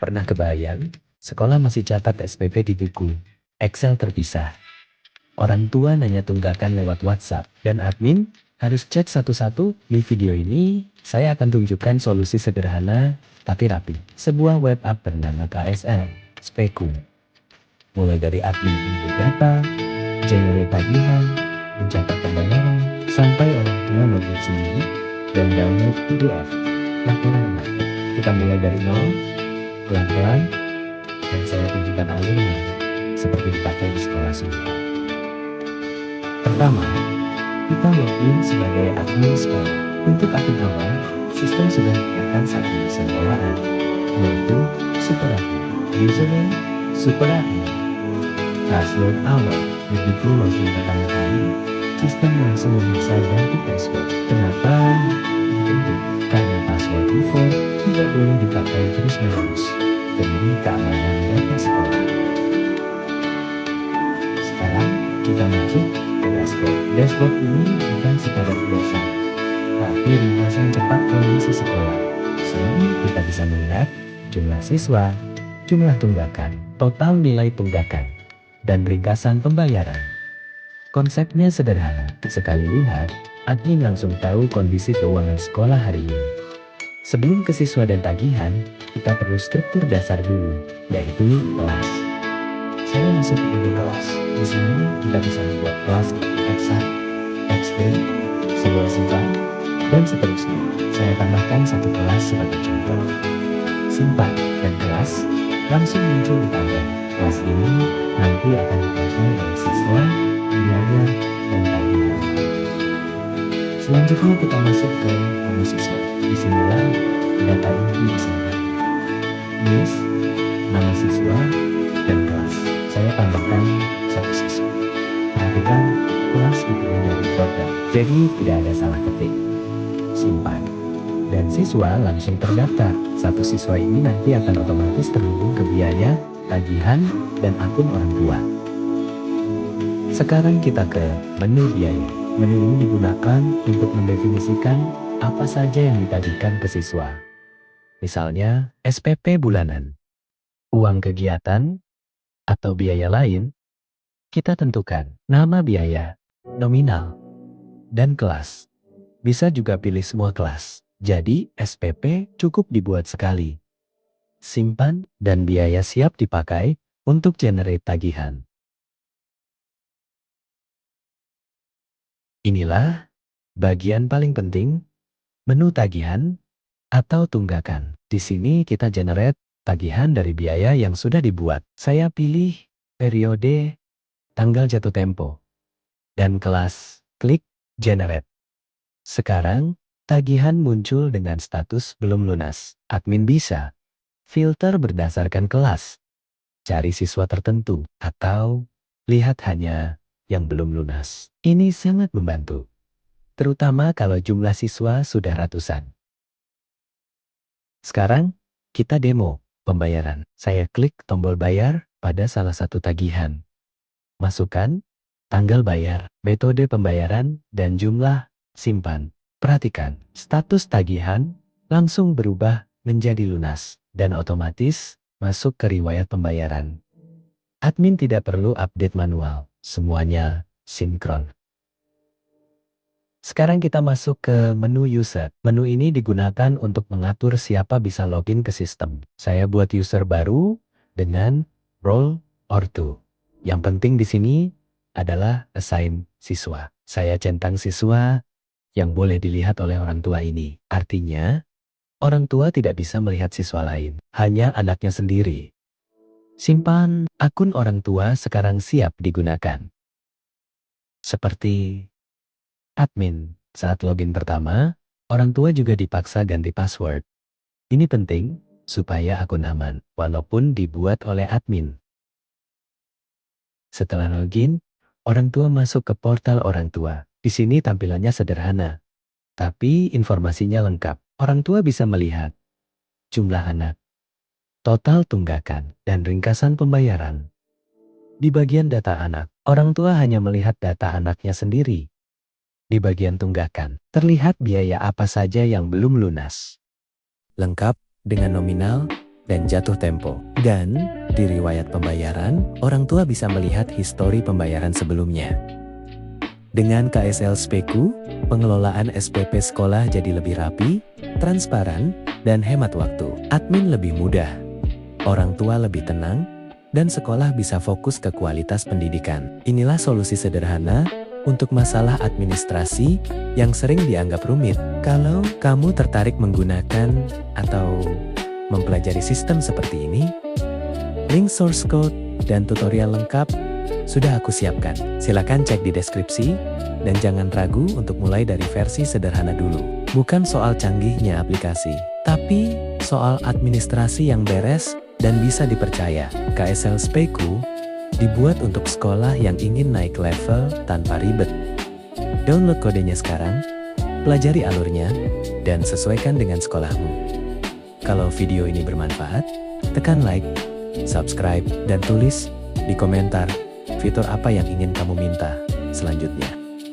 Pernah kebayang, sekolah masih catat SPP di buku, Excel terpisah. Orang tua nanya tunggakan lewat WhatsApp, dan admin harus cek satu-satu. Di video ini, saya akan tunjukkan solusi sederhana tapi rapi. Sebuah web app bernama KSL, Speku. Mulai dari admin input data, generate tagihan, mencatat pembayaran, sampai orang tua login sendiri dan download PDF. Laporan kita mulai dari nol, pelan-pelan, dan saya tunjukkan alurnya seperti dipakai di sekolah semua. Pertama, kita login sebagai admin sekolah. Untuk akun awal, sistem sudah menyediakan satu user bawaan, yaitu super admin. Username super admin. Password awal. Begitu login pertama kali, sistem langsung bisa ganti password. Kenapa? Tentu karena password default tidak boleh dipakai terus-menerus demi keamanan data sekolah. Sekarang kita masuk ke dashboard. Dashboard ini bukan sekadar biasa, tapi ringkasan cepat kondisi sekolah. Di sini kita bisa melihat jumlah siswa, jumlah tunggakan, total nilai tunggakan, dan ringkasan pembayaran. Konsepnya sederhana. Sekali lihat, admin langsung tahu kondisi keuangan sekolah hari ini. Sebelum ke siswa dan tagihan, kita perlu struktur dasar dulu, yaitu kelas. Saya masuk ke menu kelas. Di sini kita bisa membuat kelas X1, X2, sebuah sifat, dan seterusnya. Saya tambahkan satu kelas sebagai contoh. Simpan dan kelas langsung muncul di tabel. Kelas ini nanti akan dipakai oleh siswa, biaya, dan tagihan. Selanjutnya kita masuk ke nama siswa. Disinilah data inti disimpan. List, nama siswa, dan kelas. Saya tambahkan satu siswa. Perhatikan, kelas dipilih dari drop-down, jadi tidak ada salah ketik. Simpan. Dan siswa langsung terdaftar. Satu siswa ini nanti akan otomatis terhubung ke biaya, tagihan, dan akun orang tua. Sekarang kita ke menu biaya. Menu ini digunakan untuk mendefinisikan apa saja yang ditagihkan ke siswa. Misalnya, SPP bulanan, uang kegiatan, atau biaya lain. Kita tentukan nama biaya, nominal, dan kelas. Bisa juga pilih semua kelas. Jadi, SPP cukup dibuat sekali. Simpan dan biaya siap dipakai untuk generate tagihan. Inilah bagian paling penting, menu tagihan atau tunggakan. Di sini kita generate tagihan dari biaya yang sudah dibuat. Saya pilih periode, tanggal jatuh tempo, dan kelas. Klik generate. Sekarang, tagihan muncul dengan status belum lunas. Admin bisa filter berdasarkan kelas, cari siswa tertentu, atau lihat hanya yang belum lunas. Ini sangat membantu, terutama kalau jumlah siswa sudah ratusan. Sekarang, kita demo pembayaran. Saya klik tombol bayar pada salah satu tagihan. Masukkan tanggal bayar, metode pembayaran, dan jumlah. Simpan. Perhatikan, status tagihan langsung berubah menjadi lunas dan otomatis masuk ke riwayat pembayaran. Admin tidak perlu update manual, semuanya sinkron. Sekarang kita masuk ke menu user. Menu ini digunakan untuk mengatur siapa bisa login ke sistem. Saya buat user baru dengan role ortu. Yang penting di sini adalah assign siswa. Saya centang siswa yang boleh dilihat oleh orang tua ini. Artinya, orang tua tidak bisa melihat siswa lain, hanya anaknya sendiri. Simpan, akun orang tua sekarang siap digunakan. Seperti admin, saat login pertama, orang tua juga dipaksa ganti password. Ini penting, supaya akun aman, walaupun dibuat oleh admin. Setelah login, orang tua masuk ke portal orang tua. Di sini tampilannya sederhana, tapi informasinya lengkap. Orang tua bisa melihat jumlah anak, total tunggakan, dan ringkasan pembayaran. Di bagian data anak, orang tua hanya melihat data anaknya sendiri. Di bagian tunggakan, terlihat biaya apa saja yang belum lunas. Lengkap dengan nominal dan jatuh tempo. Dan di riwayat pembayaran, orang tua bisa melihat histori pembayaran sebelumnya. Dengan KSL Speku, pengelolaan SPP sekolah jadi lebih rapi, transparan, dan hemat waktu. Admin lebih mudah, orang tua lebih tenang, dan sekolah bisa fokus ke kualitas pendidikan. Inilah solusi sederhana untuk masalah administrasi yang sering dianggap rumit. Kalau kamu tertarik menggunakan atau mempelajari sistem seperti ini, link source code dan tutorial lengkap sudah aku siapkan. Silakan cek di deskripsi dan jangan ragu untuk mulai dari versi sederhana dulu. Bukan soal canggihnya aplikasi, tapi soal administrasi yang beres dan bisa dipercaya. KSL Speku dibuat untuk sekolah yang ingin naik level tanpa ribet. Download kodenya sekarang, pelajari alurnya, dan sesuaikan dengan sekolahmu. Kalau video ini bermanfaat, tekan like, subscribe, dan tulis di komentar fitur apa yang ingin kamu minta selanjutnya.